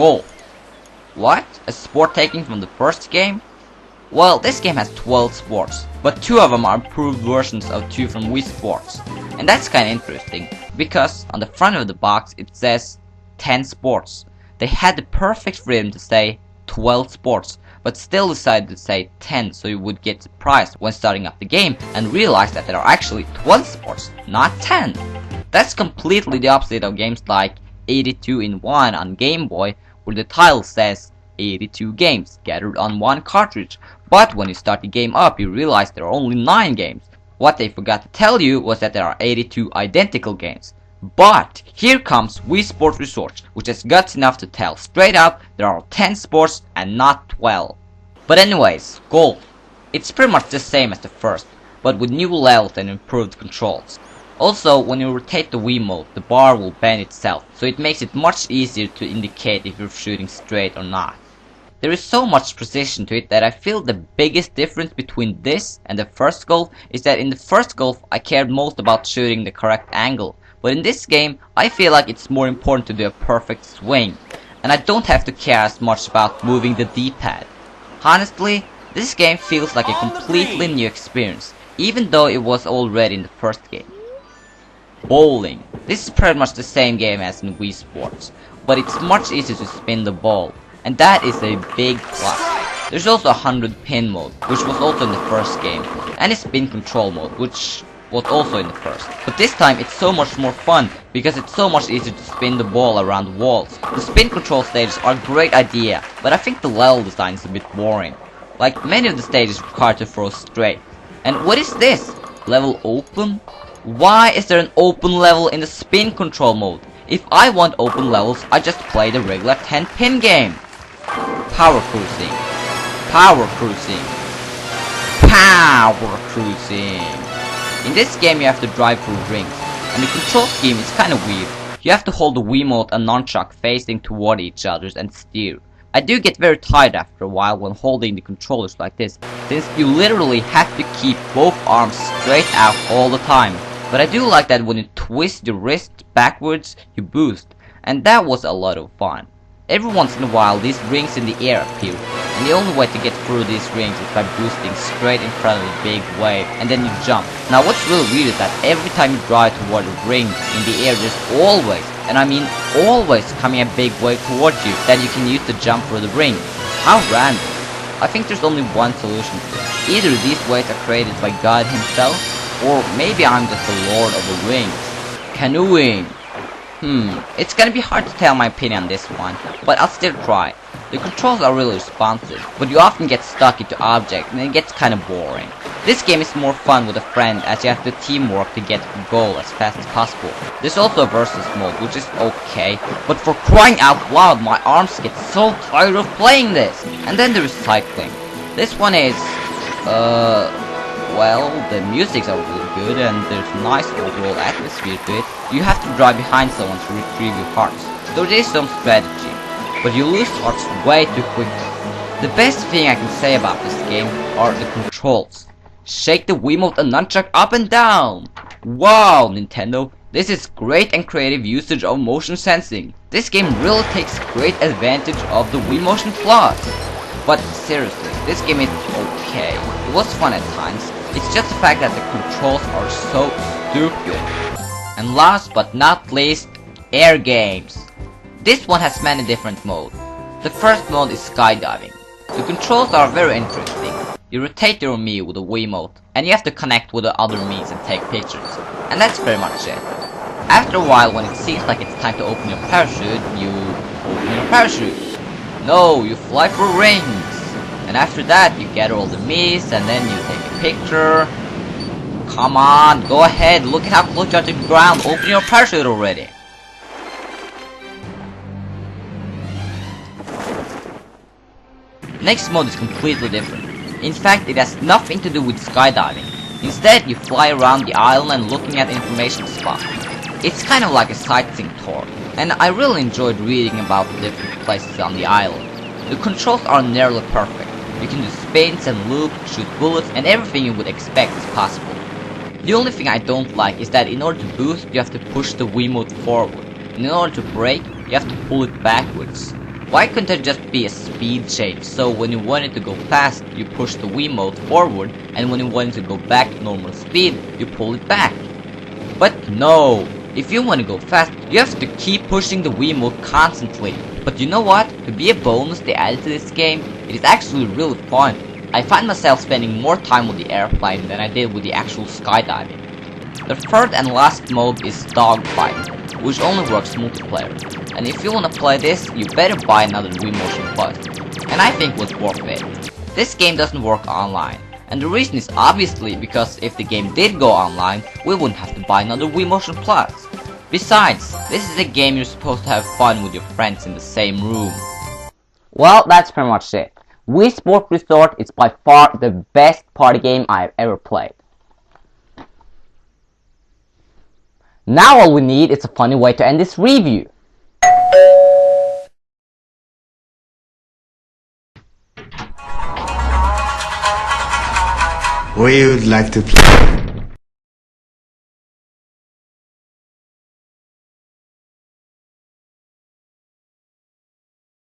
Golf. What? A sport taken from the first game? Well, this game has 12 sports, but 2 of them are improved versions of 2 from Wii Sports. And that's kinda interesting, because on the front of the box it says 10 sports. They had the perfect freedom to say 12 sports, but still decided to say 10 so you would get surprised when starting up the game and realize that there are actually 12 sports, not 10. That's completely the opposite of games like 82 in 1 on Game Boy, where the title says 82 games gathered on 1 cartridge, but when you start the game up you realize there are only 9 games. What they forgot to tell you was that there are 82 identical games. But here comes Wii Sports Resort, which has guts enough to tell straight up there are 10 sports and not 12. But anyways, golf. It's pretty much the same as the first, but with new levels and improved controls. Also, when you rotate the Wiimote, the bar will bend itself, so it makes it much easier to indicate if you're shooting straight or not. There is so much precision to it that I feel the biggest difference between this and the first golf is that in the first golf I cared most about shooting the correct angle, but in this game I feel like it's more important to do a perfect swing, and I don't have to care as much about moving the D-pad. Honestly, this game feels like a completely new experience, even though it was already in the first game. Bowling. This is pretty much the same game as in Wii Sports, but it's much easier to spin the ball, and that is a big plus. There's also a 100 pin mode, which was also in the first game, and a spin control mode, which was also in the first. But this time it's so much more fun, because it's so much easier to spin the ball around walls. The spin control stages are a great idea, but I think the level design is a bit boring. Like, many of the stages require to throw straight. And what is this? Level open? Why is there an open level in the spin control mode? If I want open levels, I just play the regular 10 pin game. Power cruising. Power cruising. Power cruising. In this game you have to drive through rings, and the control scheme is kinda weird. You have to hold the Wiimote and nunchuck facing toward each other and steer. I do get very tired after a while when holding the controllers like this, since you literally have to keep both arms straight out all the time. But I do like that when you twist your wrist backwards, you boost, and that was a lot of fun. Every once in a while these rings in the air appear, and the only way to get through these rings is by boosting straight in front of the big wave, and then you jump. Now what's really weird is that every time you drive toward a ring in the air there's always, and I mean always, coming a big wave towards you that you can use to jump through the ring. How random. I think there's only one solution to it. Either these waves are created by God himself, or maybe I'm just the Lord of the Rings. Canoeing. It's gonna be hard to tell my opinion on this one, but I'll still try. The controls are really responsive, but you often get stuck into objects and it gets kinda boring. This game is more fun with a friend as you have to teamwork to get to the goal as fast as possible. There's also a versus mode, which is okay, but for crying out loud my arms get so tired of playing this. And then there is cycling. This one is, well, the musics are really good and there's a nice overall atmosphere to it. You have to drive behind someone to retrieve your hearts. So there is some strategy, but you lose hearts way too quickly. The best thing I can say about this game are the controls. Shake the Wiimote and nunchuck up and down. Wow, Nintendo, this is great and creative usage of motion sensing. This game really takes great advantage of the Wii Motion Plus. But seriously, this game is okay. It was fun at times. It's just the fact that the controls are so stupid. And last but not least, air games. This one has many different modes. The first mode is skydiving. The controls are very interesting. You rotate your Mii with a Wiimote, and you have to connect with the other Miis and take pictures. And that's pretty much it. After a while, when it seems like it's time to open your parachute, you open your parachute. No, you fly through rings. And after that, you gather all the Miis, and then you take a picture. Come on, go ahead, look at how close you are to the ground, open your parachute already. Next mode is completely different. In fact, it has nothing to do with skydiving. Instead, you fly around the island and looking at information spots. It's kind of like a sightseeing tour, and I really enjoyed reading about the different places on the island. The controls are nearly perfect. You can do spins and loops, shoot bullets, and everything you would expect is possible. The only thing I don't like is that in order to boost, you have to push the Wiimote forward, and in order to brake, you have to pull it backwards. Why couldn't there just be a speed change, so when you wanted to go fast, you push the Wiimote forward, and when you wanted to go back to normal speed, you pull it back? But no! If you want to go fast, you have to keep pushing the Wiimote constantly. But you know what? To be a bonus they added to this game, it is actually really fun. I find myself spending more time with the airplane than I did with the actual skydiving. The third and last mode is dogfighting, which only works multiplayer. And if you wanna play this, you better buy another Wii Motion Plus. And I think it was worth it. This game doesn't work online. And the reason is obviously because if the game did go online, we wouldn't have to buy another Wii Motion Plus. Besides, this is a game you're supposed to have fun with your friends in the same room. Well, that's pretty much it. Wii Sports Resort is by far the best party game I've ever played. Now all we need is a funny way to end this review. We would like to play.